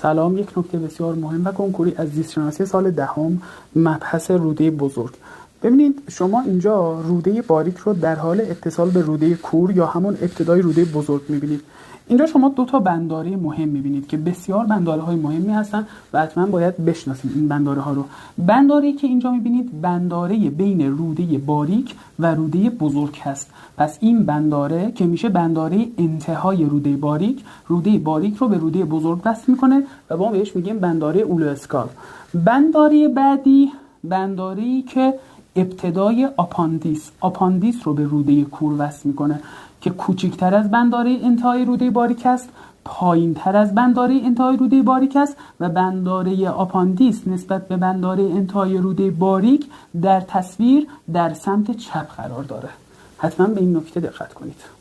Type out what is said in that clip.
سلام. یک نکته بسیار مهم و کنکوری از زیست شناسی سال دهم، مبحث روده بزرگ. ببینید شما اینجا روده باریک رو در حال اتصال به روده کور یا همون ابتدای روده بزرگ میبینید. اینجا شما دو تا بنداره مهم میبینید که بسیار بنداره های مهمی هستن و حتما باید بشناسید این بنداره ها رو. بنداره‌ای که اینجا میبینید بنداره بین روده باریک و روده بزرگ هست. پس این بنداره که میشه بنداره انتهای روده باریک رو به روده بزرگ وصل میکنه و ما بهش میگیم بنداره اولواسکال. بنداره بعدی بنداره‌ای که ابتدای آپاندیس رو به روده کور وصل میکنه که کوچکتر از بنداره انتهای روده باریک است، پایین تر از بنداره انتهای روده باریک است و بنداره آپاندیس نسبت به بنداره انتهای روده باریک در تصویر در سمت چپ قرار داره. حتما به این نکته دقت کنید.